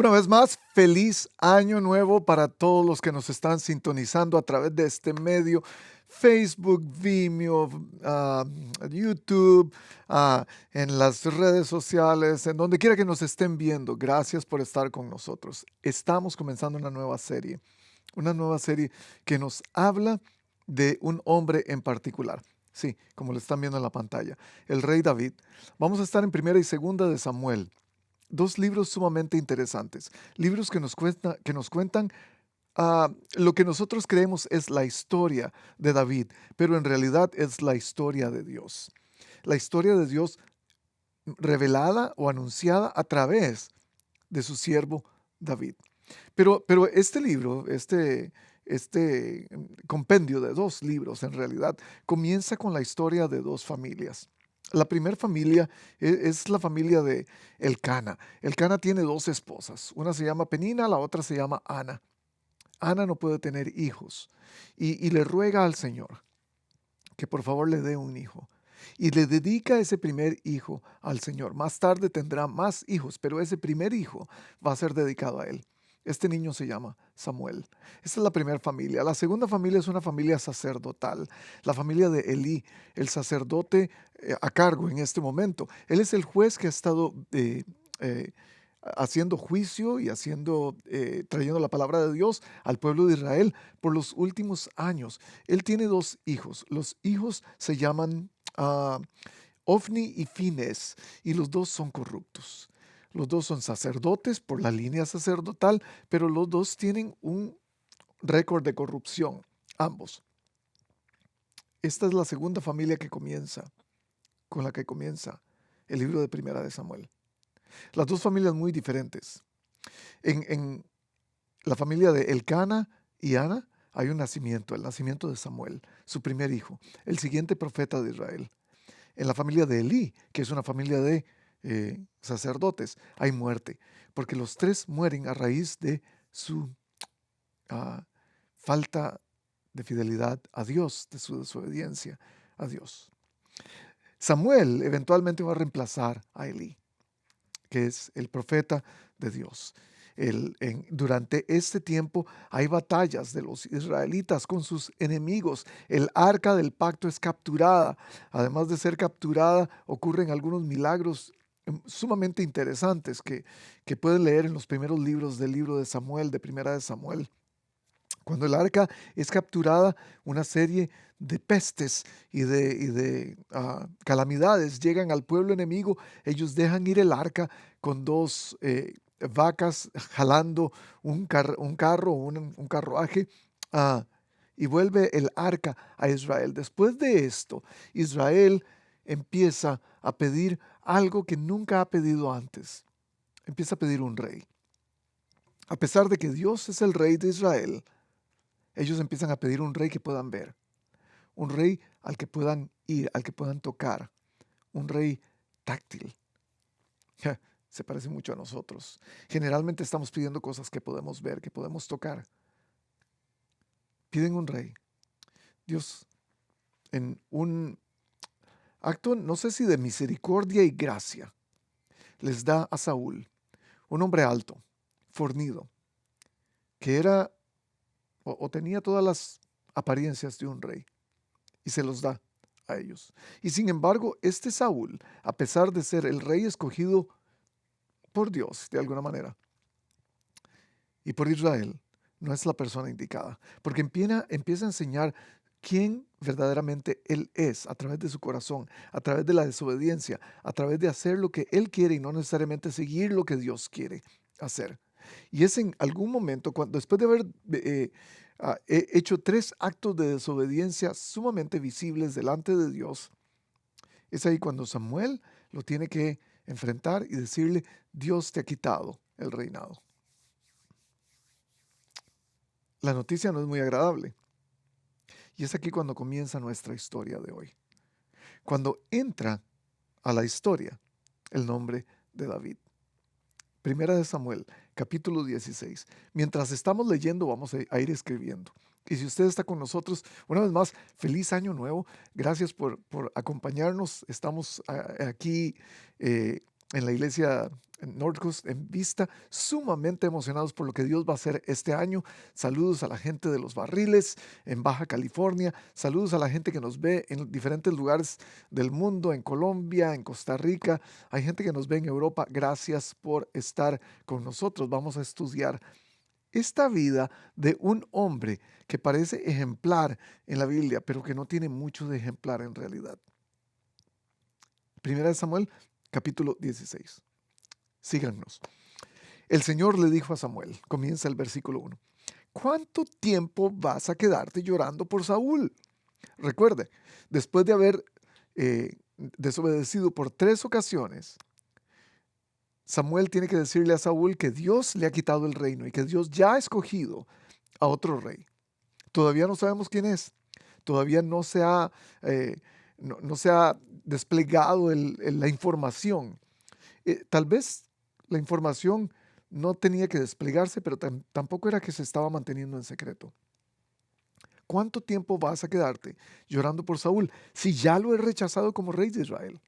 Una vez más, feliz año nuevo para todos los que nos están sintonizando a través de este medio, Facebook, Vimeo, YouTube, en las redes sociales, en donde quiera que nos estén viendo. Gracias por estar con nosotros. Estamos comenzando una nueva serie que nos habla de un hombre en particular. Sí, como lo están viendo en la pantalla, el rey David. Vamos a estar en primera y segunda de Samuel. Dos libros sumamente interesantes, libros que nos cuentan lo que nosotros creemos es la historia de David, pero en realidad es la historia de Dios. La historia de Dios revelada o anunciada a través de su siervo David. Pero este libro, compendio de dos libros en realidad, comienza con la historia de dos familias. La primera familia es la familia de Elcana. Elcana tiene dos esposas. Una se llama Penina, la otra se llama Ana. Ana no puede tener hijos y le ruega al Señor que por favor le dé un hijo. Y le dedica ese primer hijo al Señor. Más tarde tendrá más hijos, pero ese primer hijo va a ser dedicado a él. Este niño se llama Samuel. Esta es la primera familia. La segunda familia es una familia sacerdotal, la familia de Elí, el sacerdote a cargo en este momento. Él es el juez que ha estado eh, haciendo juicio y trayendo la palabra de Dios al pueblo de Israel por los últimos años. Él tiene dos hijos. Los hijos se llaman ah, Ofni y Fines, y los dos son corruptos. Los dos son sacerdotes por la línea sacerdotal, pero los dos tienen un récord de corrupción, ambos. Esta es la segunda familia con la que comienza el libro de Primera de Samuel. Las dos familias muy diferentes. En la familia de Elcana y Ana hay un nacimiento, el nacimiento de Samuel, su primer hijo, el siguiente profeta de Israel. En la familia de Elí, que es una familia de sacerdotes, hay muerte, porque los tres mueren a raíz de su ah, falta de fidelidad a Dios, de su desobediencia a Dios. Samuel eventualmente va a reemplazar a Elí, que es el profeta de Dios. Durante este tiempo hay batallas de los israelitas con sus enemigos. El arca del pacto es capturada. Además de ser capturada, ocurren algunos milagros sumamente interesantes que pueden leer en los primeros libros del libro de Samuel, de Primera de Samuel. Cuando el arca es capturada, una serie de pestes y de calamidades llegan al pueblo enemigo. Ellos dejan ir el arca con dos vacas jalando un carro, un carruaje, ah, y vuelve el arca a Israel. Después de esto, Israel empieza a pedir algo que nunca ha pedido antes. Empieza a pedir un rey. A pesar de que Dios es el rey de Israel, ellos empiezan a pedir un rey que puedan ver, un rey al que puedan ir, al que puedan tocar, un rey táctil. Se parece mucho a nosotros. Generalmente estamos pidiendo cosas que podemos ver, que podemos tocar. Piden un rey. Dios, en un acto, no sé si de misericordia y gracia, les da a Saúl, un hombre alto, fornido, que era o tenía todas las apariencias de un rey, y se los da a ellos. Y sin embargo, este Saúl, a pesar de ser el rey escogido por Dios de alguna manera y por Israel, no es la persona indicada, porque empieza a enseñar quién verdaderamente él es a través de su corazón, a través de la desobediencia, a través de hacer lo que él quiere y no necesariamente seguir lo que Dios quiere hacer. Y es en algún momento, después de haber hecho tres actos de desobediencia sumamente visibles delante de Dios, es ahí cuando Samuel lo tiene que enfrentar y decirle: Dios te ha quitado el reinado. La noticia no es muy agradable. Y es aquí cuando comienza nuestra historia de hoy. Cuando entra a la historia el nombre de David. Primera de Samuel, capítulo 16. Mientras estamos leyendo, vamos a ir escribiendo. Y si usted está con nosotros, una vez más, feliz año nuevo. Gracias por acompañarnos. Estamos aquí en la iglesia en Northcoast en Vista, sumamente emocionados por lo que Dios va a hacer este año. Saludos a la gente de Los Barriles en Baja California. Saludos a la gente que nos ve en diferentes lugares del mundo, en Colombia, en Costa Rica. Hay gente que nos ve en Europa. Gracias por estar con nosotros. Vamos a estudiar esta vida de un hombre que parece ejemplar en la Biblia, pero que no tiene mucho de ejemplar en realidad. Primera de Samuel, capítulo 16. Síganos. El Señor le dijo a Samuel, comienza el versículo 1, ¿cuánto tiempo vas a quedarte llorando por Saúl? Recuerde, después de haber desobedecido por 3 ocasiones, Samuel tiene que decirle a Saúl que Dios le ha quitado el reino y que Dios ya ha escogido a otro rey. Todavía no sabemos quién es. Todavía no se ha desplegado la información. Tal vez la información no tenía que desplegarse, pero tampoco era que se estaba manteniendo en secreto. ¿Cuánto tiempo vas a quedarte llorando por Saúl si ya lo he rechazado como rey de Israel?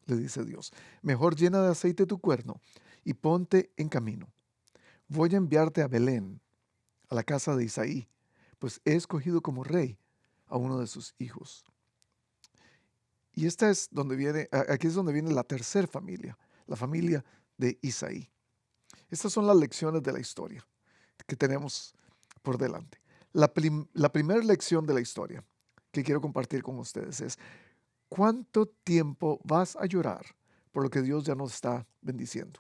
Le dice Dios. Mejor llena de aceite tu cuerno y ponte en camino. Voy a enviarte a Belén, a la casa de Isaí, pues he escogido como rey a uno de sus hijos. Y aquí es donde viene la tercera familia, la familia de Isaí. Estas son las lecciones de la historia que tenemos por delante. La primera lección de la historia que quiero compartir con ustedes es: ¿cuánto tiempo vas a llorar por lo que Dios ya nos está bendiciendo?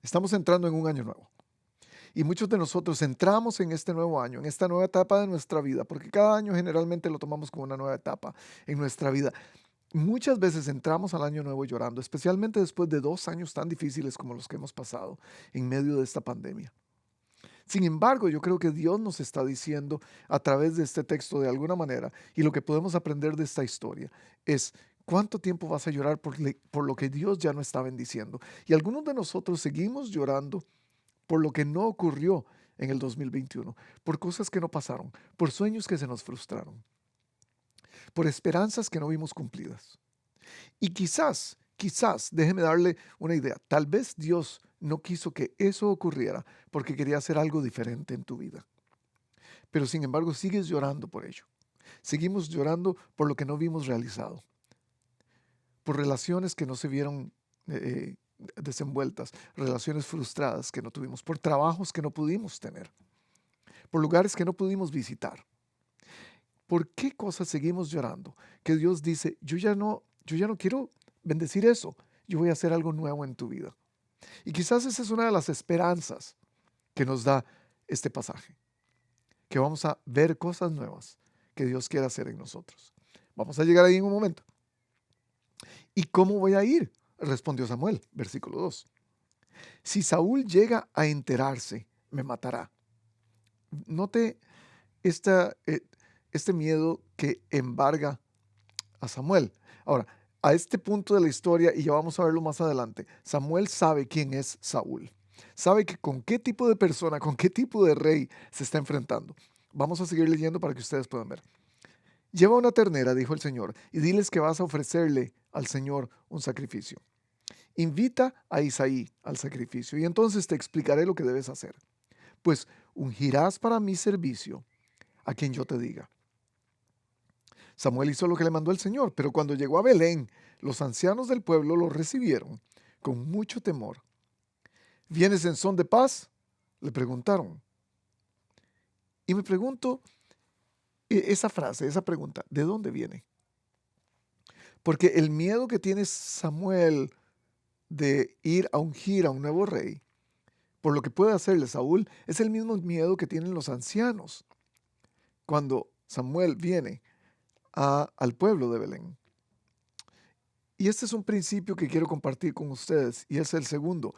Estamos entrando en un año nuevo. Y muchos de nosotros entramos en este nuevo año, en esta nueva etapa de nuestra vida, porque cada año generalmente lo tomamos como una nueva etapa en nuestra vida. Muchas veces entramos al año nuevo llorando, especialmente después de 2 años tan difíciles como los que hemos pasado en medio de esta pandemia. Sin embargo, yo creo que Dios nos está diciendo a través de este texto de alguna manera, y lo que podemos aprender de esta historia es: ¿cuánto tiempo vas a llorar por lo que Dios ya no está bendiciendo? Y algunos de nosotros seguimos llorando por lo que no ocurrió en el 2021, por cosas que no pasaron, por sueños que se nos frustraron, por esperanzas que no vimos cumplidas. Y quizás, déjeme darle una idea, tal vez Dios no quiso que eso ocurriera porque quería hacer algo diferente en tu vida. Pero sin embargo sigues llorando por ello. Seguimos llorando por lo que no vimos realizado, por relaciones que no se vieron desenvueltas, relaciones frustradas que no tuvimos, por trabajos que no pudimos tener, por lugares que no pudimos visitar. ¿Por qué cosas seguimos llorando? Que Dios dice: yo ya no quiero bendecir eso, yo voy a hacer algo nuevo en tu vida. Y quizás esa es una de las esperanzas que nos da este pasaje, que vamos a ver cosas nuevas que Dios quiere hacer en nosotros. Vamos a llegar ahí en un momento. ¿Y cómo voy a ir? Respondió Samuel, versículo 2. Si Saúl llega a enterarse, me matará. Note este miedo que embarga a Samuel. Ahora, a este punto de la historia, y ya vamos a verlo más adelante, Samuel sabe quién es Saúl. Sabe que con qué tipo de persona, con qué tipo de rey se está enfrentando. Vamos a seguir leyendo para que ustedes puedan ver. Lleva una ternera, dijo el Señor, y diles que vas a ofrecerle al Señor un sacrificio. Invita a Isaí al sacrificio y entonces te explicaré lo que debes hacer. Pues ungirás para mi servicio a quien yo te diga. Samuel hizo lo que le mandó el Señor, pero cuando llegó a Belén, los ancianos del pueblo lo recibieron con mucho temor. ¿Vienes en son de paz?, le preguntaron. Y me pregunto, esa frase, esa pregunta, ¿de dónde viene? Porque el miedo que tiene Samuel de ir a ungir a un nuevo rey, por lo que puede hacerle Saúl, es el mismo miedo que tienen los ancianos cuando Samuel viene al pueblo de Belén. Y este es un principio que quiero compartir con ustedes, y es el segundo.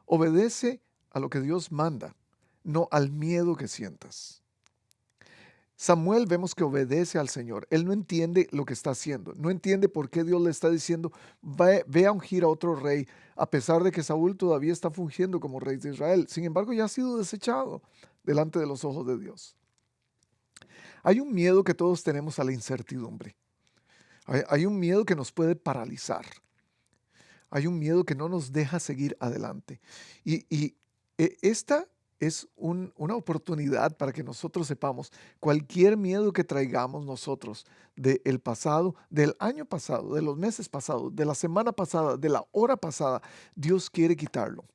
Obedece a lo que Dios manda, no al miedo que sientas. Samuel vemos que obedece al Señor. Él no entiende lo que está haciendo. No entiende por qué Dios le está diciendo: ve a ungir a otro rey, a pesar de que Saúl todavía está fungiendo como rey de Israel. Sin embargo, ya ha sido desechado delante de los ojos de Dios. Hay un miedo que todos tenemos a la incertidumbre. Hay un miedo que nos puede paralizar. Hay un miedo que no nos deja seguir adelante. Esta es una oportunidad para que nosotros sepamos cualquier miedo que traigamos nosotros del pasado, del año pasado, de los meses pasados, de la semana pasada, de la hora pasada. Dios quiere quitarlo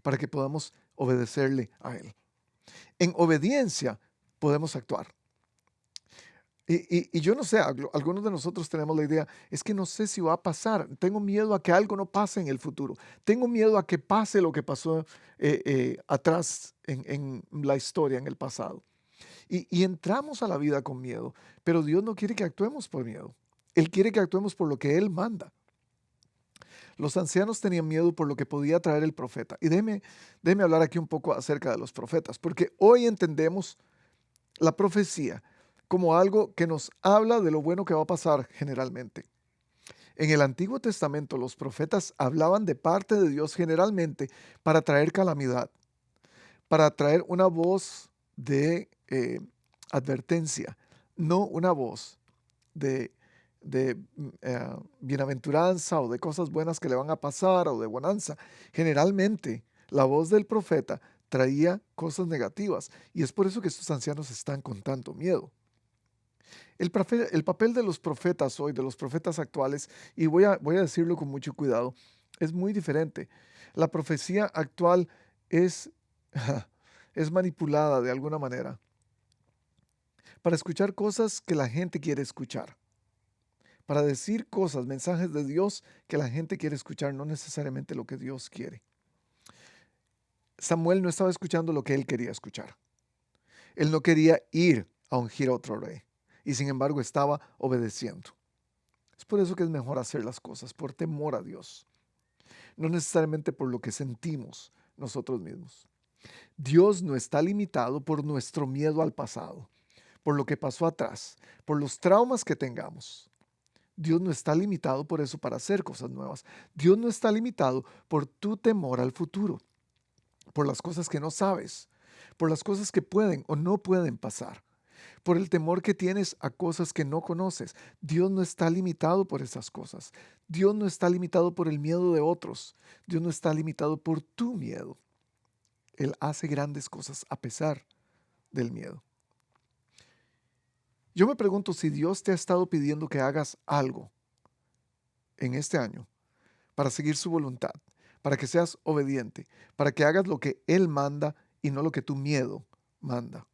para que podamos obedecerle a Él. En obediencia podemos actuar. Y yo no sé, algunos de nosotros tenemos la idea, es que no sé si va a pasar, tengo miedo a que algo no pase en el futuro, tengo miedo a que pase lo que pasó atrás en la historia, en el pasado. Y entramos a la vida con miedo, pero Dios no quiere que actuemos por miedo. Él quiere que actuemos por lo que Él manda. Los ancianos tenían miedo por lo que podía traer el profeta. Y déjeme hablar aquí un poco acerca de los profetas, porque hoy entendemos la profecía como algo que nos habla de lo bueno que va a pasar generalmente. En el Antiguo Testamento los profetas hablaban de parte de Dios generalmente para traer calamidad, para traer una voz de advertencia, no una voz de, de bienaventuranza o de cosas buenas que le van a pasar o de bonanza. Generalmente la voz del profeta traía cosas negativas y es por eso que estos ancianos están con tanto miedo. El papel de los profetas hoy, de los profetas actuales, y voy a decirlo con mucho cuidado, es muy diferente. La profecía actual es, es manipulada de alguna manera para escuchar cosas que la gente quiere escuchar, para decir cosas, mensajes de Dios que la gente quiere escuchar, no necesariamente lo que Dios quiere. Samuel no estaba escuchando lo que él quería escuchar. Él no quería ir a ungir a otro rey y sin embargo estaba obedeciendo. Es por eso que es mejor hacer las cosas, por temor a Dios, no necesariamente por lo que sentimos nosotros mismos. Dios no está limitado por nuestro miedo al pasado, por lo que pasó atrás, por los traumas que tengamos. Dios no está limitado por eso para hacer cosas nuevas. Dios no está limitado por tu temor al futuro, por las cosas que no sabes, por las cosas que pueden o no pueden pasar, por el temor que tienes a cosas que no conoces. Dios no está limitado por esas cosas. Dios no está limitado por el miedo de otros. Dios no está limitado por tu miedo. Él hace grandes cosas a pesar del miedo. Yo me pregunto si Dios te ha estado pidiendo que hagas algo en este año para seguir su voluntad, para que seas obediente, para que hagas lo que Él manda y no lo que tu miedo manda.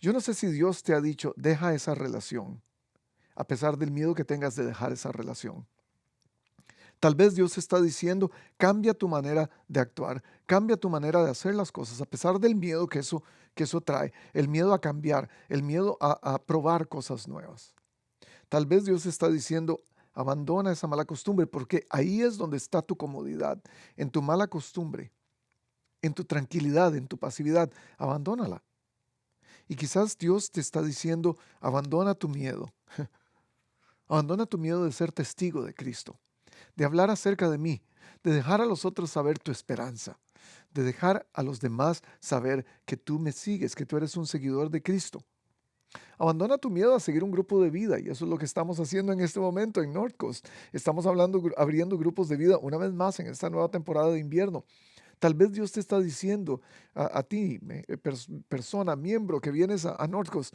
Yo no sé si Dios te ha dicho, deja esa relación, a pesar del miedo que tengas de dejar esa relación. Tal vez Dios está diciendo, cambia tu manera de actuar, cambia tu manera de hacer las cosas, a pesar del miedo que eso trae, el miedo a cambiar, el miedo a probar cosas nuevas. Tal vez Dios está diciendo, abandona esa mala costumbre, porque ahí es donde está tu comodidad, en tu mala costumbre, en tu tranquilidad, en tu pasividad, abandónala. Y quizás Dios te está diciendo, abandona tu miedo, abandona tu miedo de ser testigo de Cristo, de hablar acerca de mí, de dejar a los otros saber tu esperanza, de dejar a los demás saber que tú me sigues, que tú eres un seguidor de Cristo. Abandona tu miedo a seguir un grupo de vida y eso es lo que estamos haciendo en este momento en North Coast. Estamos abriendo grupos de vida una vez más en esta nueva temporada de invierno. Tal vez Dios te está diciendo a ti, persona, miembro que vienes a North Coast,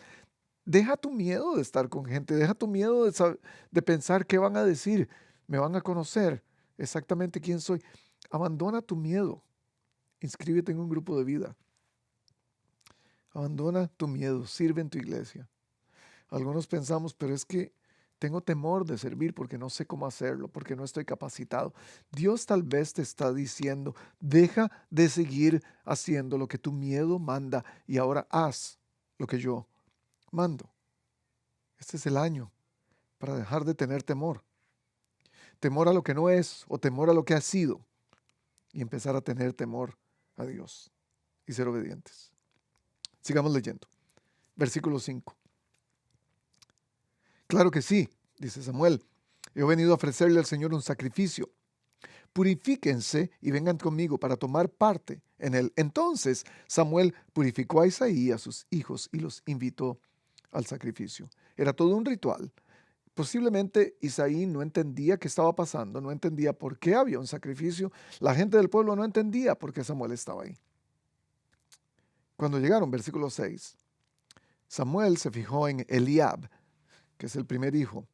deja tu miedo de estar con gente, deja tu miedo de pensar qué van a decir, me van a conocer exactamente quién soy. Abandona tu miedo, inscríbete en un grupo de vida. Abandona tu miedo, sirve en tu iglesia. Algunos pensamos, pero es que tengo temor de servir porque no sé cómo hacerlo, porque no estoy capacitado. Dios tal vez te está diciendo, deja de seguir haciendo lo que tu miedo manda y ahora haz lo que yo mando. Este es el año para dejar de tener temor. Temor a lo que no es o temor a lo que ha sido y empezar a tener temor a Dios y ser obedientes. Sigamos leyendo. Versículo 5. Claro que sí, dice Samuel. He venido a ofrecerle al Señor un sacrificio. Purifíquense y vengan conmigo para tomar parte en él. Entonces Samuel purificó a Isaí y a sus hijos y los invitó al sacrificio. Era todo un ritual Posiblemente Isaí no entendía qué estaba pasando, no entendía por qué había un sacrificio. La gente del pueblo no entendía por qué Samuel estaba ahí. Cuando llegaron, versículo 6, Samuel se fijó en Eliab, que es el primer hijo,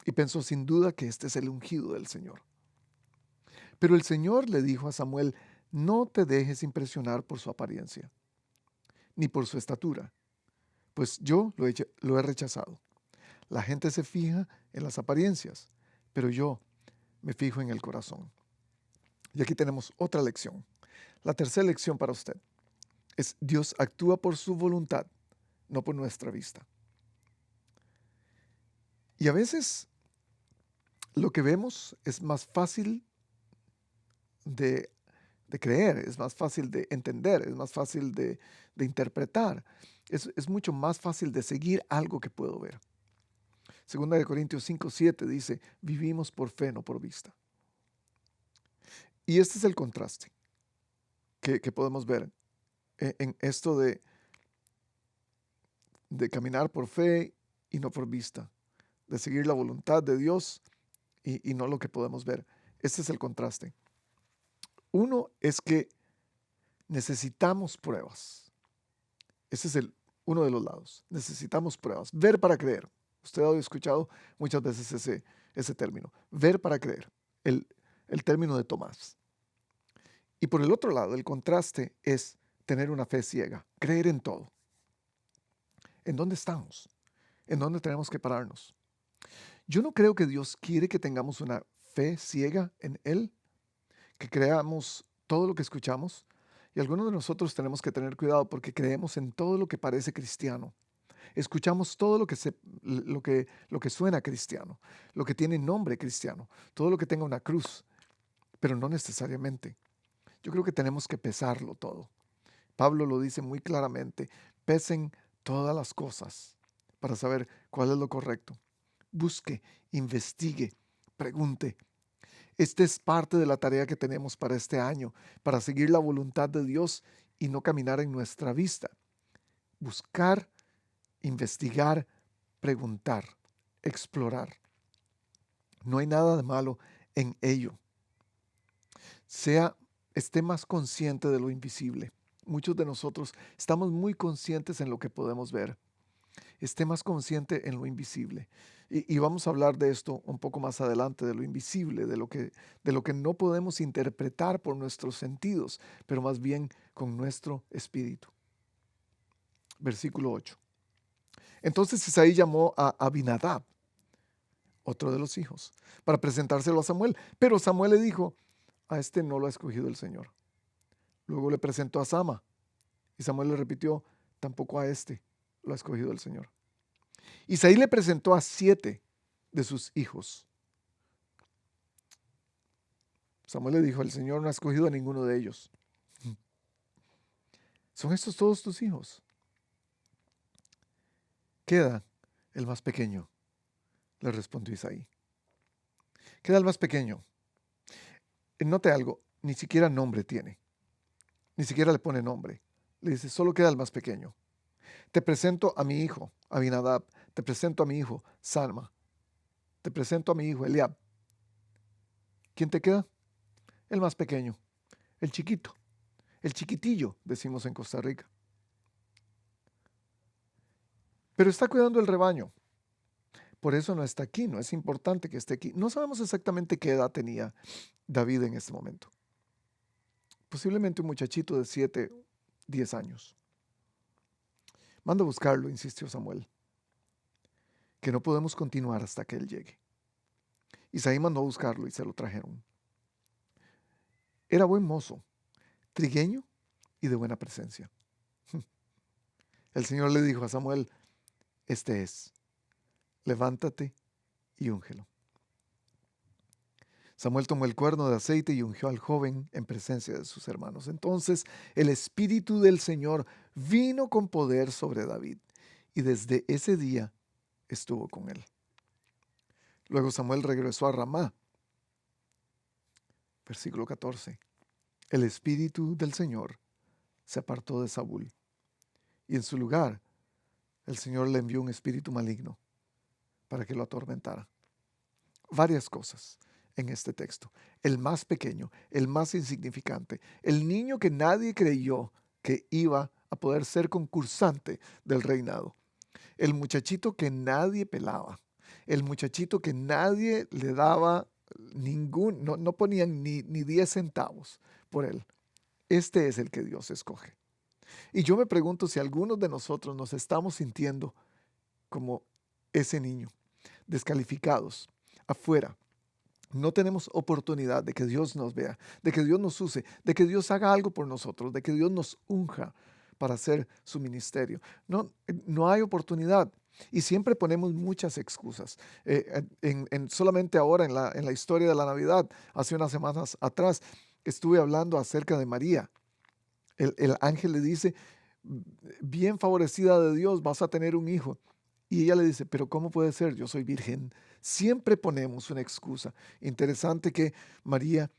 y pensó sin duda que este es el ungido del Señor. Pero el Señor le dijo a Samuel, no te dejes impresionar por su apariencia, ni por su estatura, pues yo lo he rechazado. La gente se fija en las apariencias, pero yo me fijo en el corazón. Y aquí tenemos otra lección. La tercera lección para usted es: Dios actúa por su voluntad, no por nuestra vista. Y a veces lo que vemos es más fácil de, de creer, es más fácil de entender, es más fácil de interpretar. Es mucho más fácil de seguir algo que puedo ver. Segunda de Corintios 5:7 dice, vivimos por fe, no por vista. Y este es el contraste que podemos ver en esto de caminar por fe y no por vista, de seguir la voluntad de Dios y no lo que podemos ver. Este es el contraste. Uno es que necesitamos pruebas. Ese es uno de los lados. Necesitamos pruebas. Ver para creer. Usted ha escuchado muchas veces ese término. Ver para creer. El, el término de Tomás. Y por el otro lado, el contraste es tener una fe ciega. Creer en todo. ¿En dónde estamos? ¿En dónde tenemos que pararnos? Yo no creo que Dios quiere que tengamos una fe ciega en Él, que creamos todo lo que escuchamos. Y algunos de nosotros tenemos que tener cuidado porque creemos en todo lo que parece cristiano. Escuchamos todo lo que suena cristiano, lo que tiene nombre cristiano, todo lo que tenga una cruz, pero no necesariamente. Yo creo que tenemos que pesarlo todo. Pablo lo dice muy claramente: pesen todas las cosas para saber cuál es lo correcto. Busque, investigue, pregunte. Esta es parte de la tarea que tenemos para este año, para seguir la voluntad de Dios y no caminar en nuestra vista. Buscar, investigar, preguntar, explorar. No hay nada de malo en ello. Esté más consciente de lo invisible. Muchos de nosotros estamos muy conscientes en lo que podemos ver. Esté más consciente en lo invisible. Y vamos a hablar de esto un poco más adelante, de lo invisible, de lo que no podemos interpretar por nuestros sentidos, pero más bien con nuestro espíritu. Versículo 8. Entonces Isaí llamó a Abinadab, otro de los hijos, para presentárselo a Samuel. Pero Samuel le dijo, a este no lo ha escogido el Señor. Luego le presentó a Sama, y Samuel le repitió, tampoco a este lo ha escogido el Señor. Isaí le presentó a 7 de sus hijos. Samuel le dijo, el Señor no ha escogido a ninguno de ellos. ¿Son estos todos tus hijos? Queda el más pequeño, le respondió Isaí. Queda el más pequeño. Note algo, ni siquiera nombre tiene. Ni siquiera le pone nombre. Le dice, solo queda el más pequeño. Te presento a mi hijo, Abinadab. Te presento a mi hijo, Salma. Te presento a mi hijo, Eliab. ¿Quién te queda? El más pequeño, el chiquito, el chiquitillo, decimos en Costa Rica. Pero está cuidando el rebaño. Por eso no está aquí, no es importante que esté aquí. No sabemos exactamente qué edad tenía David en este momento. Posiblemente un muchachito de 7, 10 años. Manda a buscarlo, insistió Samuel, que no podemos continuar hasta que él llegue. Isaí mandó a buscarlo y se lo trajeron. Era buen mozo, trigueño y de buena presencia. El Señor le dijo a Samuel, este es, levántate y úngelo. Samuel tomó el cuerno de aceite y ungió al joven en presencia de sus hermanos. Entonces el Espíritu del Señor vino con poder sobre David y desde ese día estuvo con él. Luego Samuel regresó a Ramá. Versículo 14. El Espíritu del Señor se apartó de Saúl y en su lugar el Señor le envió un espíritu maligno para que lo atormentara. Varias cosas en este texto. El más pequeño, el más insignificante, el niño que nadie creyó que iba a poder ser concursante del reinado, el muchachito que nadie pelaba, el muchachito que nadie le daba no ponían ni 10 centavos por él. Este es el que Dios escoge. Y yo me pregunto si algunos de nosotros nos estamos sintiendo como ese niño, descalificados, afuera. No tenemos oportunidad de que Dios nos vea, de que Dios nos use, de que Dios haga algo por nosotros, de que Dios nos unja para hacer su ministerio. No hay oportunidad. Y siempre ponemos muchas excusas. Solamente ahora en la historia de la Navidad, hace unas semanas atrás, estuve hablando acerca de María. El ángel le dice, bien favorecida de Dios, vas a tener un hijo. Y ella le dice, pero ¿cómo puede ser? Yo soy virgen. Siempre ponemos una excusa. Interesante que María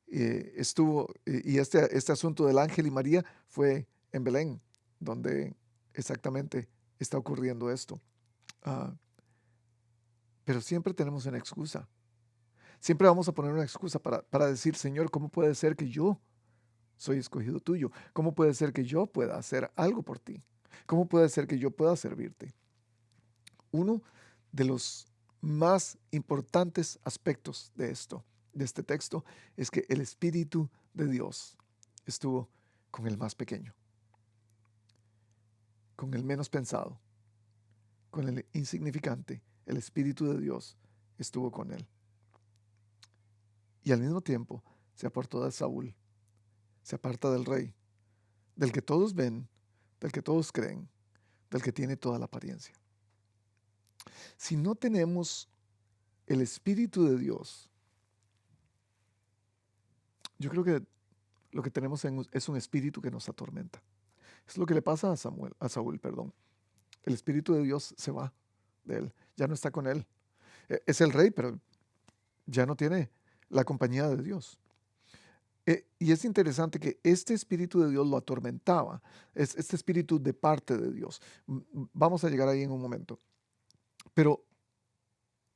estuvo, y este asunto del ángel y María fue en Belén, donde exactamente está ocurriendo esto. Ah, pero siempre tenemos una excusa. Siempre vamos a poner una excusa para decir, Señor, ¿cómo puede ser que yo soy escogido tuyo? ¿Cómo puede ser que yo pueda hacer algo por ti? ¿Cómo puede ser que yo pueda servirte? Uno de los más importantes aspectos de este texto, es que el Espíritu de Dios estuvo con el más pequeño, con el menos pensado, con el insignificante. El Espíritu de Dios estuvo con él. Y al mismo tiempo se apartó de Saúl, se aparta del rey, del que todos ven, del que todos creen, del que tiene toda la apariencia. Si no tenemos el Espíritu de Dios, yo creo que lo que tenemos es un espíritu que nos atormenta. Es lo que le pasa a Saúl, perdón. El Espíritu de Dios se va de él, ya no está con él. Es el rey, pero ya no tiene la compañía de Dios. Y es interesante que este Espíritu de Dios lo atormentaba, este Espíritu de parte de Dios. Vamos a llegar ahí en un momento. Pero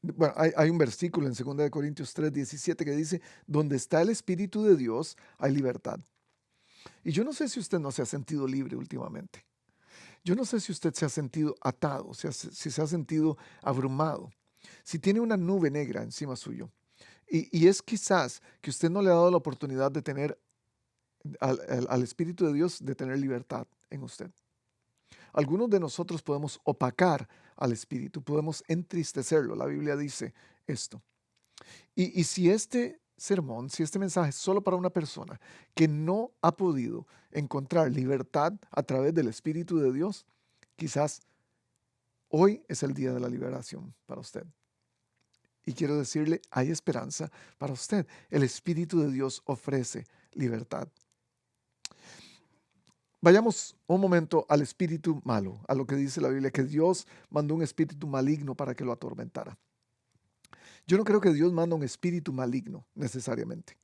bueno, hay un versículo en 2 Corintios 3:17 que dice, donde está el Espíritu de Dios, hay libertad. Y yo no sé si usted no se ha sentido libre últimamente. Yo no sé si usted se ha sentido atado, si se ha sentido abrumado, si tiene una nube negra encima suyo. Y es quizás que usted no le ha dado la oportunidad de tener al Espíritu de Dios, de tener libertad en usted. Algunos de nosotros podemos opacar al Espíritu, podemos entristecerlo. La Biblia dice esto. Y si este sermón, si este mensaje es solo para una persona que no ha podido encontrar libertad a través del Espíritu de Dios, quizás hoy es el día de la liberación para usted. Y quiero decirle, hay esperanza para usted. El Espíritu de Dios ofrece libertad. Vayamos un momento al espíritu malo, a lo que dice la Biblia, que Dios mandó un espíritu maligno para que lo atormentara. Yo no creo que Dios manda un espíritu maligno necesariamente,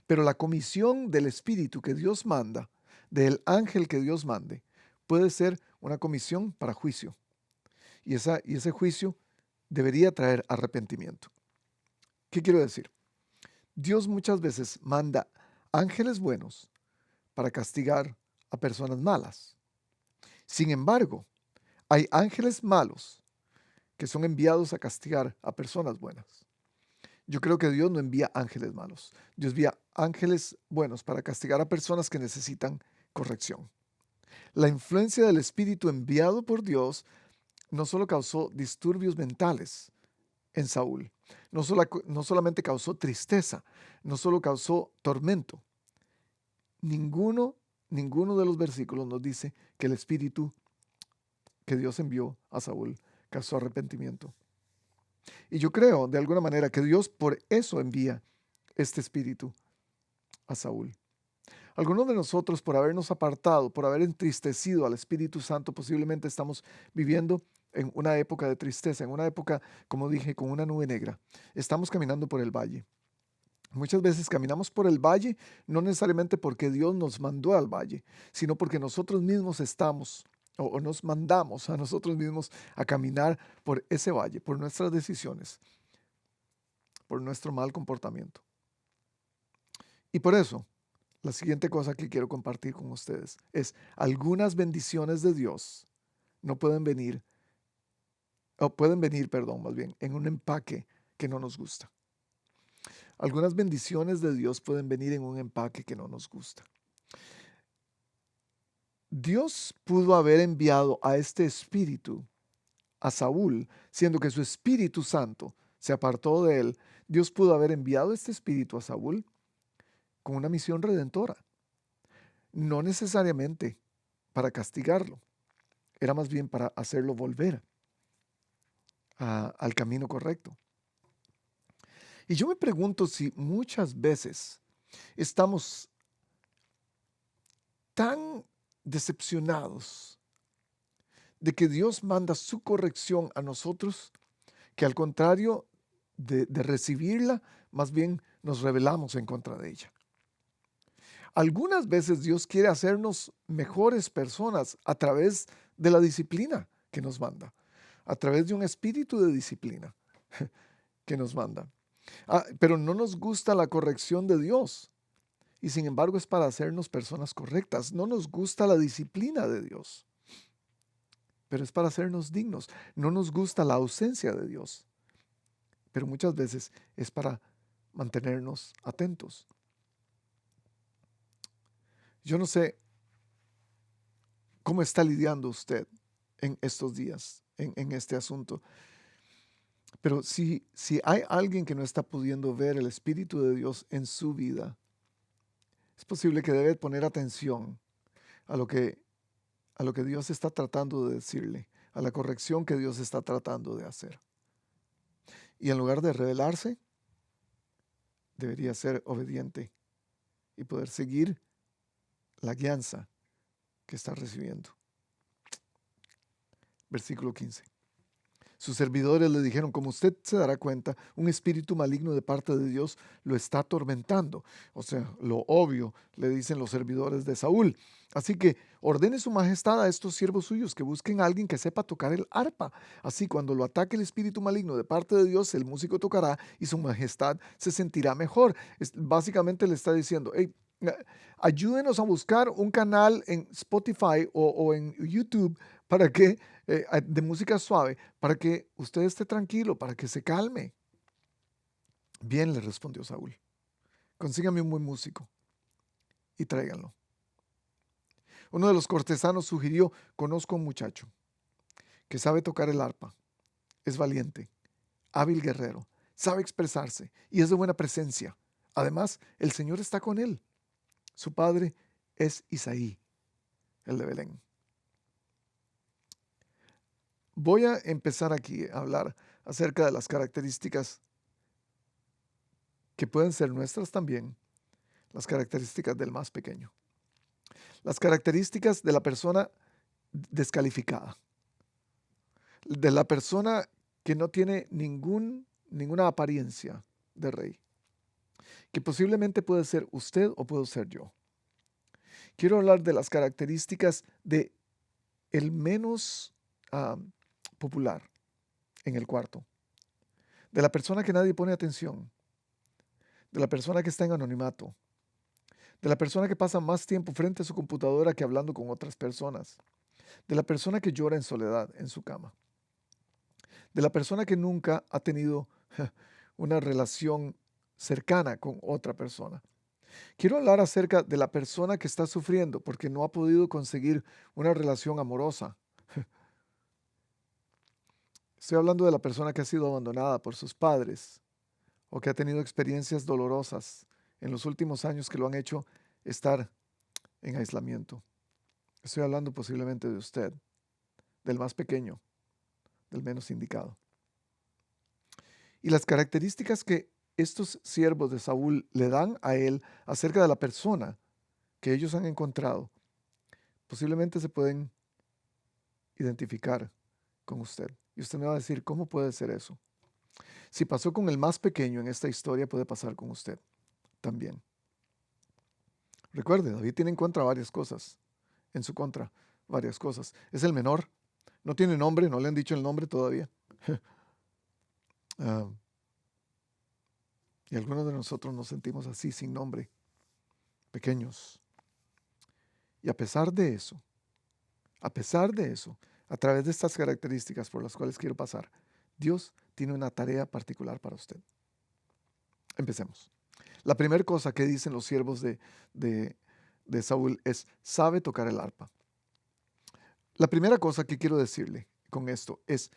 pero la comisión del espíritu que Dios manda, del ángel que Dios mande, puede ser una comisión para juicio. Y ese juicio debería traer arrepentimiento. ¿Qué quiero decir? Dios muchas veces manda ángeles buenos para castigar a personas malas. Sin embargo, hay ángeles malos que son enviados a castigar a personas buenas. Yo creo que Dios no envía ángeles malos. Dios envía ángeles buenos para castigar a personas que necesitan corrección. La influencia del Espíritu enviado por Dios no solo causó disturbios mentales en Saúl, no solamente causó tristeza, no solo causó tormento. Ninguno de los versículos nos dice que el Espíritu que Dios envió a Saúl causó arrepentimiento. Y yo creo, de alguna manera, que Dios por eso envía este espíritu a Saúl. Algunos de nosotros, por habernos apartado, por haber entristecido al Espíritu Santo, posiblemente estamos viviendo en una época de tristeza, en una época, como dije, con una nube negra. Estamos caminando por el valle. Muchas veces caminamos por el valle, no necesariamente porque Dios nos mandó al valle, sino porque nosotros mismos estamos o nos mandamos a nosotros mismos a caminar por ese valle, por nuestras decisiones, por nuestro mal comportamiento. Y por eso, la siguiente cosa que quiero compartir con ustedes es algunas bendiciones de Dios no pueden venir, o pueden venir, perdón, más bien, en un empaque que no nos gusta. Algunas bendiciones de Dios pueden venir en un empaque que no nos gusta. Dios pudo haber enviado a este espíritu a Saúl, siendo que su Espíritu Santo se apartó de él. Dios pudo haber enviado este espíritu a Saúl con una misión redentora, no necesariamente para castigarlo, era más bien para hacerlo volver al camino correcto. Y yo me pregunto si muchas veces estamos tan decepcionados de que Dios manda su corrección a nosotros, que al contrario de recibirla, más bien nos rebelamos en contra de ella. Algunas veces Dios quiere hacernos mejores personas a través de la disciplina que nos manda, a través de un espíritu de disciplina que nos manda. Pero no nos gusta la corrección de Dios y sin embargo es para hacernos personas correctas. No nos gusta la disciplina de Dios, pero es para hacernos dignos. No nos gusta la ausencia de Dios, pero muchas veces es para mantenernos atentos. Yo no sé cómo está lidiando usted en estos días, en este asunto, pero si hay alguien que no está pudiendo ver el Espíritu de Dios en su vida, es posible que debe poner atención a lo que, a lo que Dios está tratando de decirle, a la corrección que Dios está tratando de hacer. Y en lugar de rebelarse, debería ser obediente y poder seguir la guianza que está recibiendo. Versículo 15. Sus servidores le dijeron, como usted se dará cuenta, un espíritu maligno de parte de Dios lo está atormentando. O sea, lo obvio, le dicen los servidores de Saúl. Así que ordene su majestad a estos siervos suyos que busquen a alguien que sepa tocar el arpa. Así, cuando lo ataque el espíritu maligno de parte de Dios, el músico tocará y su majestad se sentirá mejor. Básicamente le está diciendo, hey, ayúdenos a buscar un canal en Spotify o en YouTube para que de música suave, para que usted esté tranquilo, para que se calme. Bien, le respondió Saúl, consígame un buen músico y tráiganlo. Uno de los cortesanos sugirió, conozco a un muchacho que sabe tocar el arpa, es valiente, hábil guerrero, sabe expresarse y es de buena presencia. Además, el Señor está con él. Su padre es Isaí, el de Belén. Voy a empezar aquí a hablar acerca de las características que pueden ser nuestras también, las características del más pequeño. Las características de la persona descalificada, de la persona que no tiene ninguna apariencia de rey, que posiblemente puede ser usted o puedo ser yo. Quiero hablar de las características de el menos ah, popular en el cuarto, de la persona que nadie pone atención, de la persona que está en anonimato, de la persona que pasa más tiempo frente a su computadora que hablando con otras personas, de la persona que llora en soledad en su cama, de la persona que nunca ha tenido una relación cercana con otra persona. Quiero hablar acerca de la persona que está sufriendo porque no ha podido conseguir una relación amorosa. Estoy hablando de la persona que ha sido abandonada por sus padres o que ha tenido experiencias dolorosas en los últimos años que lo han hecho estar en aislamiento. Estoy hablando posiblemente de usted, del más pequeño, del menos indicado. Y las características que estos siervos de Saúl le dan a él acerca de la persona que ellos han encontrado, posiblemente se pueden identificar con usted. Y usted me va a decir, ¿cómo puede ser eso? Si pasó con el más pequeño en esta historia, puede pasar con usted también. Recuerde, David tiene en contra varias cosas, en su contra, varias cosas. Es el menor, no tiene nombre, no le han dicho el nombre todavía. Ah, y algunos de nosotros nos sentimos así, sin nombre, pequeños. Y a pesar de eso, a través de estas características por las cuales quiero pasar, Dios tiene una tarea particular para usted. Empecemos. La primera cosa que dicen los siervos de, de Saúl es, sabe tocar el arpa. La primera cosa que quiero decirle con esto es,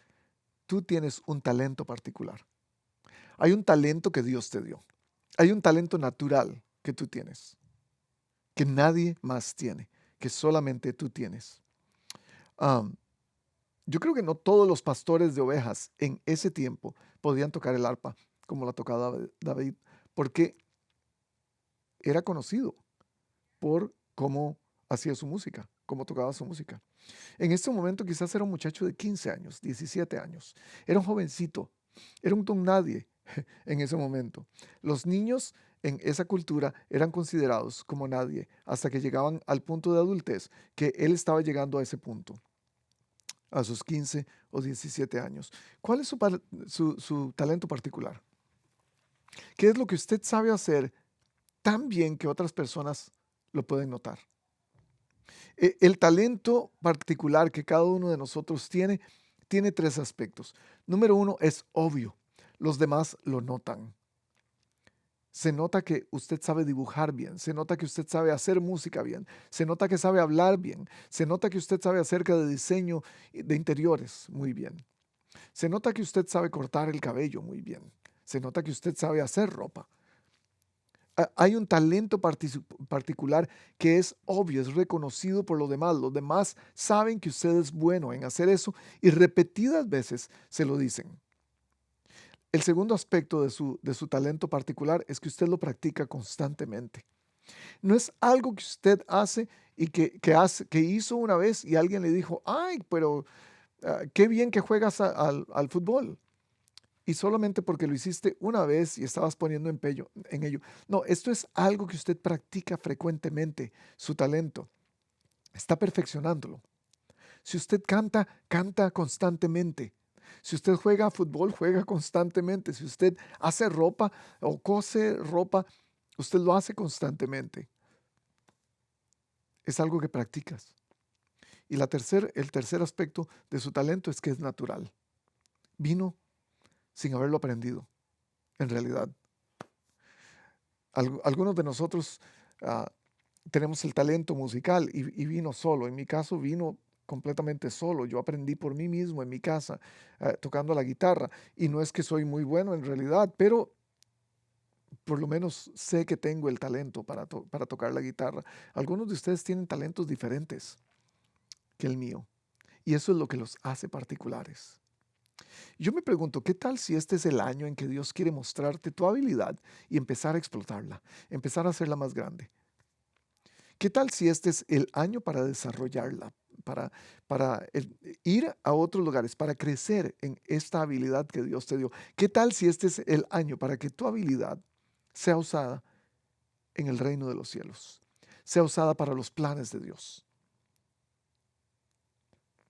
tú tienes un talento particular. Hay un talento que Dios te dio. Hay un talento natural que tú tienes, que nadie más tiene, que solamente tú tienes. Am, yo creo que no todos los pastores de ovejas en ese tiempo podían tocar el arpa como la tocaba David, porque era conocido por cómo hacía su música, cómo tocaba su música. En este momento quizás era un muchacho de 15 años, 17 años. Era un jovencito, era un don nadie en ese momento. Los niños en esa cultura eran considerados como nadie hasta que llegaban al punto de adultez, que él estaba llegando a ese punto, a sus 15 o 17 años. ¿Cuál es su talento particular? ¿Qué es lo que usted sabe hacer tan bien que otras personas lo pueden notar? El talento particular que cada uno de nosotros tiene tres aspectos. Número uno, es obvio. Los demás lo notan. Se nota que usted sabe dibujar bien, se nota que usted sabe hacer música bien, se nota que sabe hablar bien, se nota que usted sabe acerca de diseño de interiores muy bien, se nota que usted sabe cortar el cabello muy bien, se nota que usted sabe hacer ropa. Hay un talento particular que es obvio, es reconocido por los demás. Los demás saben que usted es bueno en hacer eso y repetidas veces se lo dicen. El segundo aspecto de su talento particular es que usted lo practica constantemente. No es algo que usted hace y que hizo una vez y alguien le dijo, ay, pero qué bien que juegas al fútbol. Y solamente porque lo hiciste una vez y estabas poniendo empeño en ello. No, esto es algo que usted practica frecuentemente, su talento. Está perfeccionándolo. Si usted canta, canta constantemente. Si usted juega fútbol, juega constantemente. Si usted hace ropa o cose ropa, usted lo hace constantemente. Es algo que practicas. Y el tercer aspecto de su talento es que es natural. Vino sin haberlo aprendido, en realidad. Algunos de nosotros ah, tenemos el talento musical y vino solo. En mi caso vino completamente solo. Yo aprendí por mí mismo en mi casa tocando la guitarra. Y no es que soy muy bueno en realidad, pero por lo menos sé que tengo el talento para tocar la guitarra. Algunos de ustedes tienen talentos diferentes que el mío. Y eso es lo que los hace particulares. Yo me pregunto, ¿qué tal si este es el año en que Dios quiere mostrarte tu habilidad y empezar a explotarla, empezar a hacerla más grande? ¿Qué tal si este es el año para desarrollarla, para, para ir a otros lugares, para crecer en esta habilidad que Dios te dio? ¿Qué tal si este es el año para que tu habilidad sea usada en el reino de los cielos, sea usada para los planes de Dios?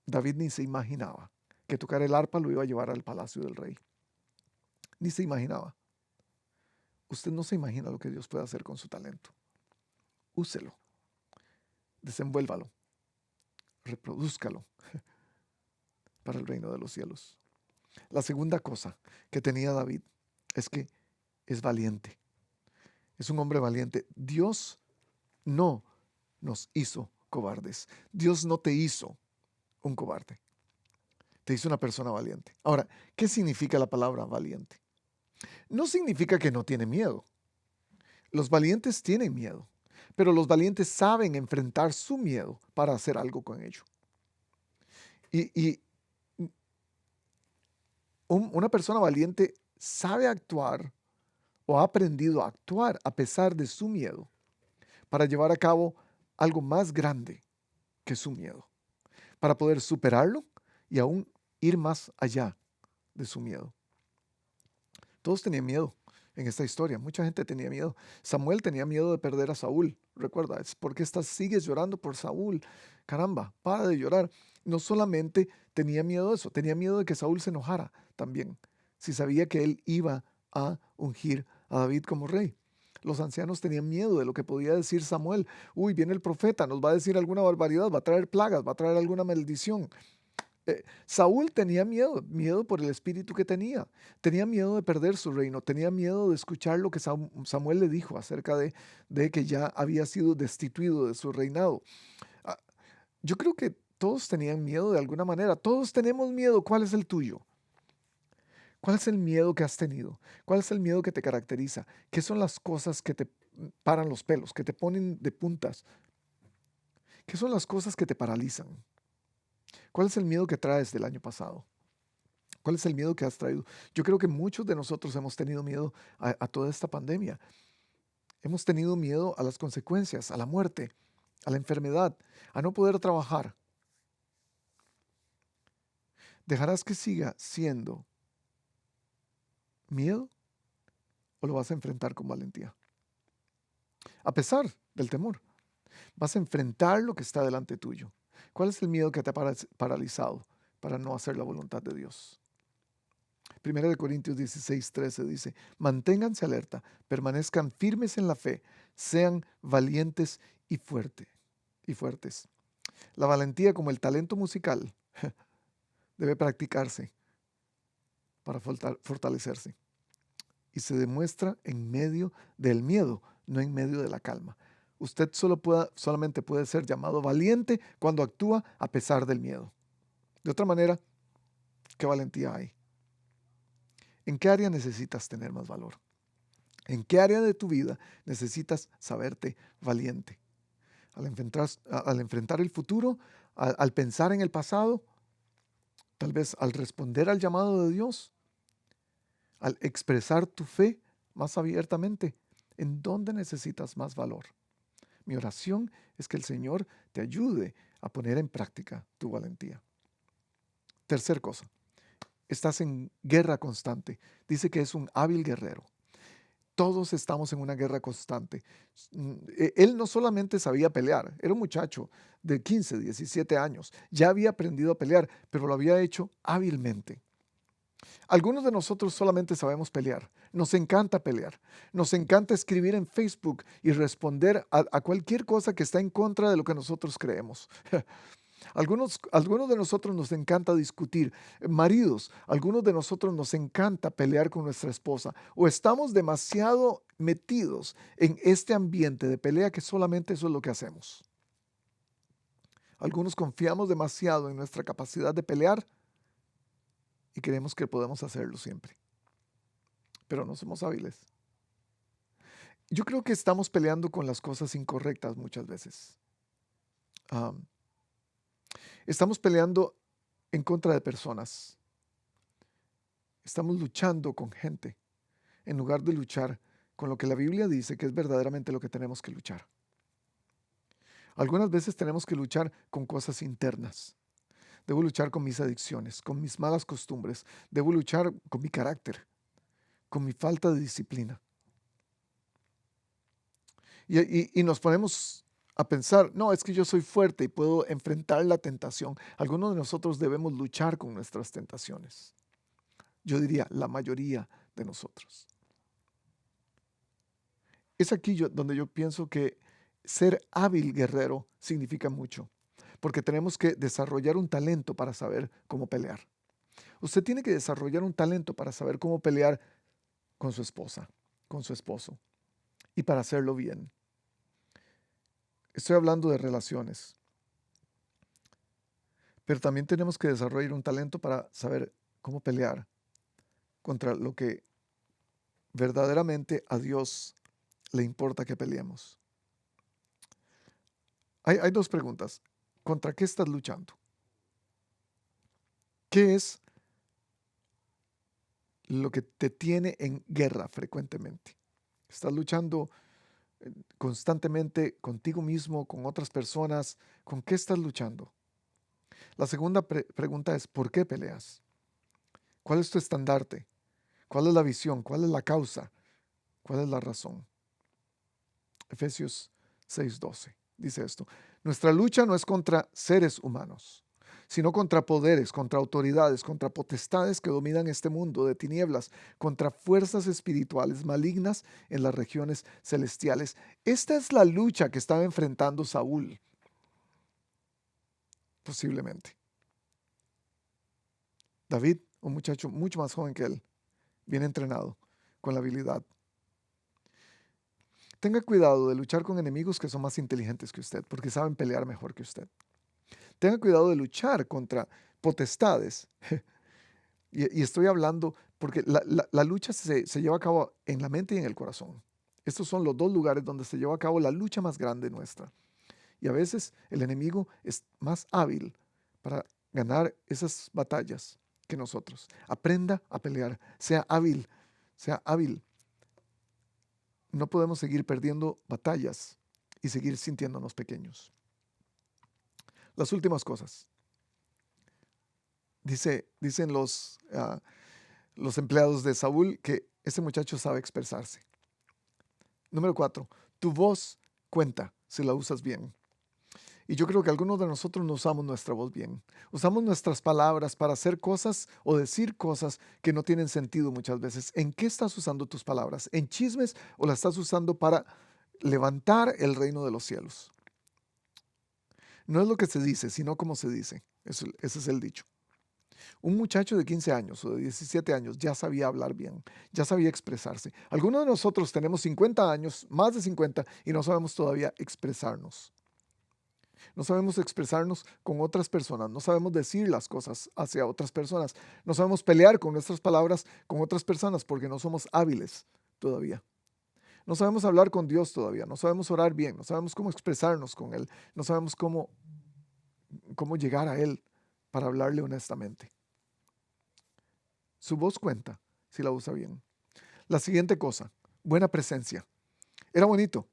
David ni se imaginaba que tocar el arpa lo iba a llevar al palacio del rey. Ni se imaginaba. Usted no se imagina lo que Dios puede hacer con su talento. Úselo, desenvuélvalo, reprodúzcalo para el reino de los cielos. La segunda cosa que tenía David es que es valiente. Es un hombre valiente. Dios no nos hizo cobardes. Dios no te hizo un cobarde. Te hizo una persona valiente. Ahora, ¿qué significa la palabra valiente? No significa que no tiene miedo. Los valientes tienen miedo, pero los valientes saben enfrentar su miedo para hacer algo con ello. Y una persona valiente sabe actuar o ha aprendido a actuar a pesar de su miedo para llevar a cabo algo más grande que su miedo, para poder superarlo y aún ir más allá de su miedo. Todos tenían miedo en esta historia. Mucha gente tenía miedo. Samuel tenía miedo de perder a Saúl. Recuerda, es porque sigues llorando por Saúl. Caramba, para de llorar. No solamente tenía miedo de eso, tenía miedo de que Saúl se enojara también, si sabía que él iba a ungir a David como rey. Los ancianos tenían miedo de lo que podía decir Samuel. Uy, viene el profeta, nos va a decir alguna barbaridad, va a traer plagas, va a traer alguna maldición. Saúl tenía miedo, miedo por el espíritu que tenía miedo de perder su reino, tenía miedo de escuchar lo que Samuel le dijo acerca de que ya había sido destituido de su reinado. Ah, yo creo que todos tenían miedo de alguna manera, todos tenemos miedo. ¿Cuál es el tuyo? ¿Cuál es el miedo que has tenido? ¿Cuál es el miedo que te caracteriza? ¿Qué son las cosas que te paran los pelos, que te ponen de puntas? ¿Qué son las cosas que te paralizan? ¿Cuál es el miedo que traes del año pasado? ¿Cuál es el miedo que has traído? Yo creo que muchos de nosotros hemos tenido miedo a toda esta pandemia. Hemos tenido miedo a las consecuencias, a la muerte, a la enfermedad, a no poder trabajar. ¿Dejarás que siga siendo miedo o lo vas a enfrentar con valentía? A pesar del temor, vas a enfrentar lo que está delante tuyo. ¿Cuál es el miedo que te ha paralizado para no hacer la voluntad de Dios? Primera de Corintios 16:13 dice, manténganse alerta, permanezcan firmes en la fe, sean valientes y fuertes. La valentía, como el talento musical, debe practicarse para fortalecerse y se demuestra en medio del miedo, no en medio de la calma. Usted solamente puede ser llamado valiente cuando actúa a pesar del miedo. De otra manera, ¿qué valentía hay? ¿En qué área necesitas tener más valor? ¿En qué área de tu vida necesitas saberte valiente? Al enfrentar el futuro, al pensar en el pasado, tal vez al responder al llamado de Dios, al expresar tu fe más abiertamente, ¿en dónde necesitas más valor? Mi oración es que el Señor te ayude a poner en práctica tu valentía. Tercer cosa, estás en guerra constante. Dice que es un hábil guerrero. Todos estamos en una guerra constante. Él no solamente sabía pelear, era un muchacho de 15, 17 años, ya había aprendido a pelear, pero lo había hecho hábilmente. Algunos de nosotros solamente sabemos pelear, nos encanta pelear, nos encanta escribir en Facebook y responder a cualquier cosa que está en contra de lo que nosotros creemos. Algunos de nosotros nos encanta discutir. Maridos, algunos de nosotros nos encanta pelear con nuestra esposa o estamos demasiado metidos en este ambiente de pelea que solamente eso es lo que hacemos. Algunos confiamos demasiado en nuestra capacidad de pelear y creemos que podemos hacerlo siempre, pero no somos hábiles. Yo creo que estamos peleando con las cosas incorrectas muchas veces. Am, Estamos peleando en contra de personas. Estamos luchando con gente en lugar de luchar con lo que la Biblia dice que es verdaderamente lo que tenemos que luchar. Algunas veces tenemos que luchar con cosas internas. Debo luchar con mis adicciones, con mis malas costumbres. Debo luchar con mi carácter, con mi falta de disciplina. Y nos ponemos a pensar, no, es que yo soy fuerte y puedo enfrentar la tentación. Algunos de nosotros debemos luchar con nuestras tentaciones. Yo diría, la mayoría de nosotros. Es aquí donde yo pienso que ser hábil guerrero significa mucho, porque tenemos que desarrollar un talento para saber cómo pelear. Usted tiene que desarrollar un talento para saber cómo pelear con su esposa, con su esposo, y para hacerlo bien. Estoy hablando de relaciones, pero también tenemos que desarrollar un talento para saber cómo pelear contra lo que verdaderamente a Dios le importa que peleemos. Hay dos preguntas. ¿Contra qué estás luchando? ¿Qué es lo que te tiene en guerra frecuentemente? ¿Estás luchando constantemente contigo mismo, con otras personas? ¿Con qué estás luchando? La segunda pregunta es, ¿por qué peleas? ¿Cuál es tu estandarte? ¿Cuál es la visión? ¿Cuál es la causa? ¿Cuál es la razón? Efesios 6:12 dice esto. Nuestra lucha no es contra seres humanos, sino contra poderes, contra autoridades, contra potestades que dominan este mundo de tinieblas, contra fuerzas espirituales malignas en las regiones celestiales. Esta es la lucha que estaba enfrentando Saúl, posiblemente. David, un muchacho mucho más joven que él, bien entrenado, con la habilidad. Tenga cuidado de luchar con enemigos que son más inteligentes que usted, porque saben pelear mejor que usted. Tenga cuidado de luchar contra potestades. Y estoy hablando porque la lucha se lleva a cabo en la mente y en el corazón. Estos son los dos lugares donde se lleva a cabo la lucha más grande nuestra. Y a veces el enemigo es más hábil para ganar esas batallas que nosotros. Aprenda a pelear, sea hábil, sea hábil. No podemos seguir perdiendo batallas y seguir sintiéndonos pequeños. Las últimas cosas. Dicen los empleados de Saúl que ese muchacho sabe expresarse. Número 4, tu voz cuenta si la usas bien. Y yo creo que algunos de nosotros no usamos nuestra voz bien. Usamos nuestras palabras para hacer cosas o decir cosas que no tienen sentido muchas veces. ¿En qué estás usando tus palabras? ¿En chismes o las estás usando para levantar el reino de los cielos? No es lo que se dice, sino cómo se dice. Ese es el dicho. Un muchacho de 15 años o de 17 años ya sabía hablar bien, ya sabía expresarse. Algunos de nosotros tenemos 50 años, más de 50, y no sabemos todavía expresarnos. No sabemos expresarnos con otras personas, no sabemos decir las cosas hacia otras personas, no sabemos pelear con nuestras palabras con otras personas porque no somos hábiles todavía. No sabemos hablar con Dios todavía, no sabemos orar bien, no sabemos cómo expresarnos con Él, no sabemos cómo llegar a Él para hablarle honestamente. Su voz cuenta si la usa bien. La siguiente cosa, buena presencia. Era bonito.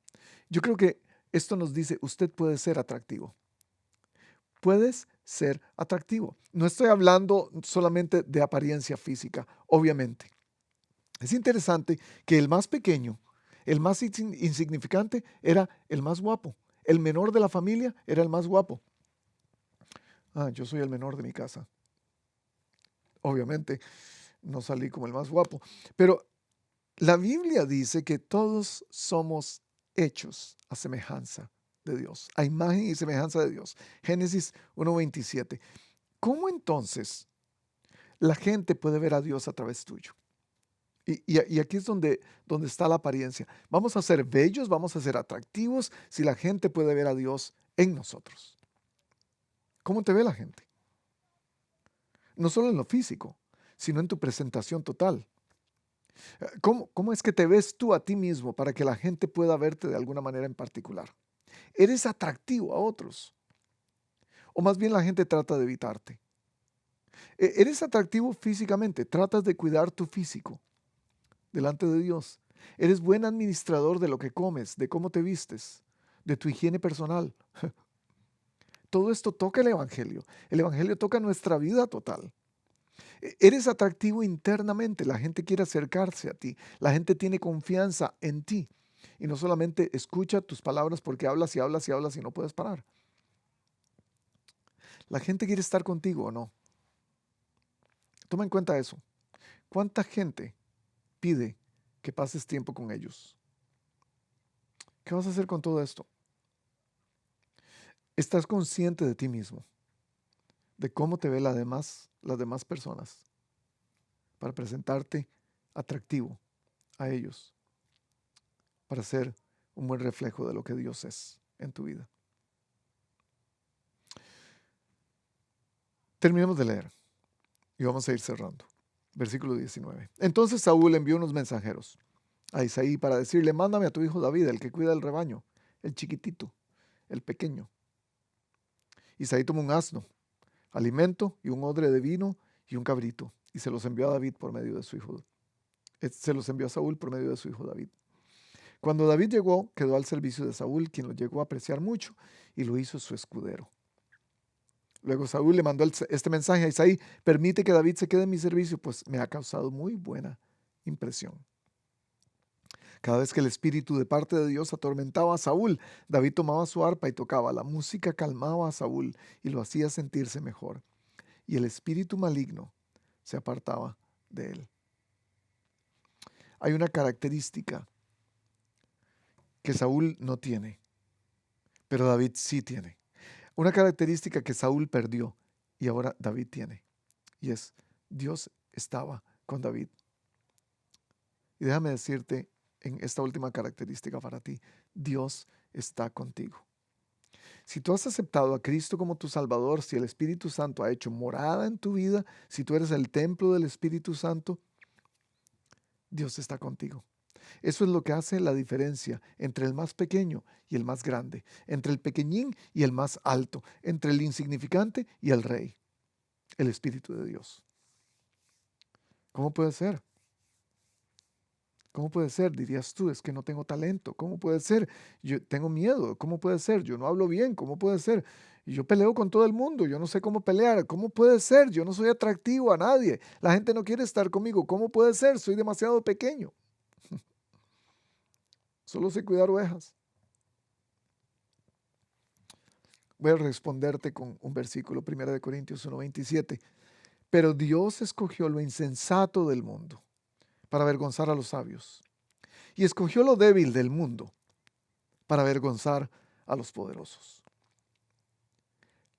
Yo creo que esto nos dice, usted puede ser atractivo. Puedes ser atractivo. No estoy hablando solamente de apariencia física, obviamente. Es interesante que el más pequeño, el más insignificante, era el más guapo. El menor de la familia era el más guapo. Yo soy el menor de mi casa. Obviamente, no salí como el más guapo. Pero la Biblia dice que todos somos hechos a semejanza de Dios, a imagen y semejanza de Dios. Génesis 1:27. ¿Cómo entonces la gente puede ver a Dios a través tuyo? Y aquí es donde está la apariencia. Vamos a ser bellos, vamos a ser atractivos si la gente puede ver a Dios en nosotros. ¿Cómo te ve la gente? No solo en lo físico, sino en tu presentación total. ¿Cómo es que te ves tú a ti mismo para que la gente pueda verte de alguna manera en particular? ¿Eres atractivo a otros? ¿O más bien la gente trata de evitarte? ¿Eres atractivo físicamente? ¿Tratas de cuidar tu físico delante de Dios? ¿Eres buen administrador de lo que comes, de cómo te vistes, de tu higiene personal? Todo esto toca el Evangelio. El Evangelio toca nuestra vida total. Eres atractivo internamente, la gente quiere acercarse a ti, la gente tiene confianza en ti y no solamente escucha tus palabras porque hablas y hablas y hablas y no puedes parar. La gente quiere estar contigo o no. Toma en cuenta eso. ¿Cuánta gente pide que pases tiempo con ellos? ¿Qué vas a hacer con todo esto? ¿Estás consciente de ti mismo, de cómo te ve las demás personas para presentarte atractivo a ellos, para ser un buen reflejo de lo que Dios es en tu vida? Terminemos de leer y vamos a ir cerrando. Versículo 19. Entonces Saúl envió unos mensajeros a Isaí para decirle, mándame a tu hijo David, el que cuida el rebaño, el chiquitito, el pequeño. Isaí tomó un asno, alimento y un odre de vino y un cabrito, y se los envió a David por medio de su hijo. Se los envió a Saúl por medio de su hijo David. Cuando David llegó, quedó al servicio de Saúl, quien lo llegó a apreciar mucho y lo hizo su escudero. Luego Saúl le mandó este mensaje a Isaí, permite que David se quede en mi servicio, pues me ha causado muy buena impresión. Cada vez que el espíritu de parte de Dios atormentaba a Saúl, David tomaba su arpa y tocaba. La música calmaba a Saúl y lo hacía sentirse mejor. Y el espíritu maligno se apartaba de él. Hay una característica que Saúl no tiene, pero David sí tiene. Una característica que Saúl perdió y ahora David tiene. Y es, Dios estaba con David. Y déjame decirte en esta última característica para ti, Dios está contigo. Si tú has aceptado a Cristo como tu Salvador, si el Espíritu Santo ha hecho morada en tu vida, si tú eres el templo del Espíritu Santo, Dios está contigo. Eso es lo que hace la diferencia entre el más pequeño y el más grande, entre el pequeñín y el más alto, entre el insignificante y el rey, el Espíritu de Dios. ¿Cómo puede ser? ¿Cómo puede ser? Dirías tú, es que no tengo talento. ¿Cómo puede ser? Yo tengo miedo. ¿Cómo puede ser? Yo no hablo bien. ¿Cómo puede ser? Y yo peleo con todo el mundo. Yo no sé cómo pelear. ¿Cómo puede ser? Yo no soy atractivo a nadie. La gente no quiere estar conmigo. ¿Cómo puede ser? Soy demasiado pequeño. Solo sé cuidar ovejas. Voy a responderte con un versículo, 1 Corintios 1:27. Pero Dios escogió lo insensato del mundo para avergonzar a los sabios. Y escogió lo débil del mundo para avergonzar a los poderosos.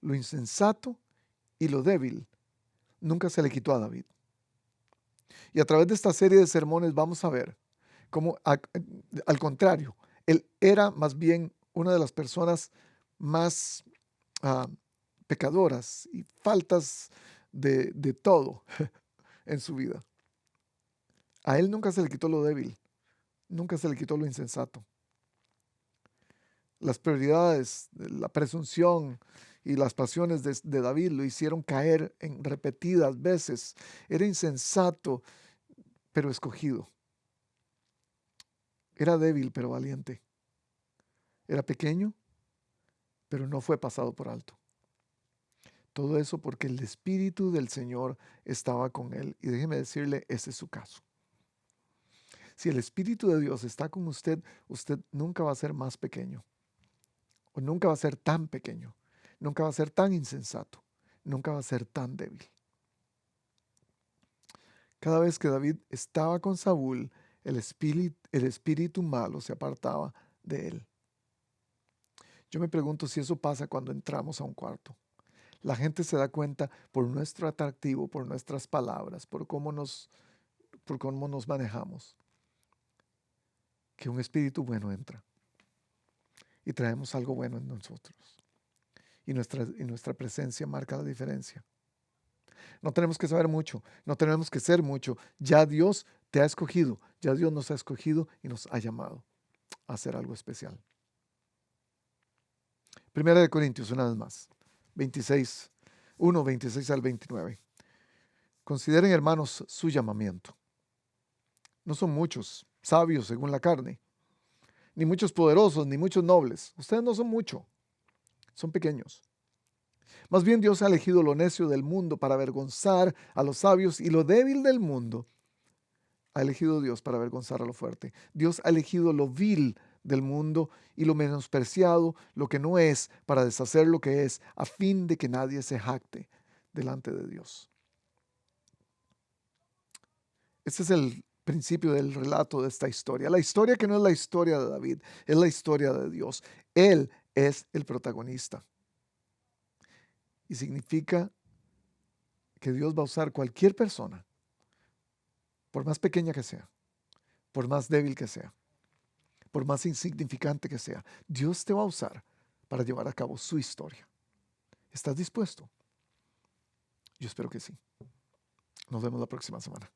Lo insensato y lo débil nunca se le quitó a David. Y a través de esta serie de sermones vamos a ver cómo, al contrario, él era más bien una de las personas más ah, pecadoras y faltas de todo en su vida. A él nunca se le quitó lo débil, nunca se le quitó lo insensato. Las prioridades, la presunción y las pasiones de David lo hicieron caer en repetidas veces. Era insensato, pero escogido. Era débil, pero valiente. Era pequeño, pero no fue pasado por alto. Todo eso porque el Espíritu del Señor estaba con él. Y déjeme decirle, ese es su caso. Si el Espíritu de Dios está con usted, usted nunca va a ser más pequeño. O nunca va a ser tan pequeño. Nunca va a ser tan insensato. Nunca va a ser tan débil. Cada vez que David estaba con Saúl, el espíritu malo se apartaba de él. Yo me pregunto si eso pasa cuando entramos a un cuarto. La gente se da cuenta por nuestro atractivo, por nuestras palabras, por cómo nos manejamos, que un espíritu bueno entra y traemos algo bueno en nosotros. Y nuestra presencia marca la diferencia. No tenemos que saber mucho, no tenemos que ser mucho. Ya Dios te ha escogido, ya Dios nos ha escogido y nos ha llamado a hacer algo especial. 1 Corintios, una vez más, 26 al 29. Consideren, hermanos, su llamamiento. No son muchos sabios según la carne, ni muchos poderosos, ni muchos nobles. Ustedes no son mucho, son pequeños. Más bien Dios ha elegido lo necio del mundo para avergonzar a los sabios y lo débil del mundo ha elegido Dios para avergonzar a lo fuerte. Dios ha elegido lo vil del mundo y lo menospreciado, lo que no es, para deshacer lo que es, a fin de que nadie se jacte delante de Dios. Este es el principio del relato de esta historia. La historia que no es la historia de David, es la historia de Dios. Él es el protagonista. Y significa que Dios va a usar cualquier persona, por más pequeña que sea, por más débil que sea, por más insignificante que sea. Dios te va a usar para llevar a cabo su historia. ¿Estás dispuesto? Yo espero que sí. Nos vemos la próxima semana.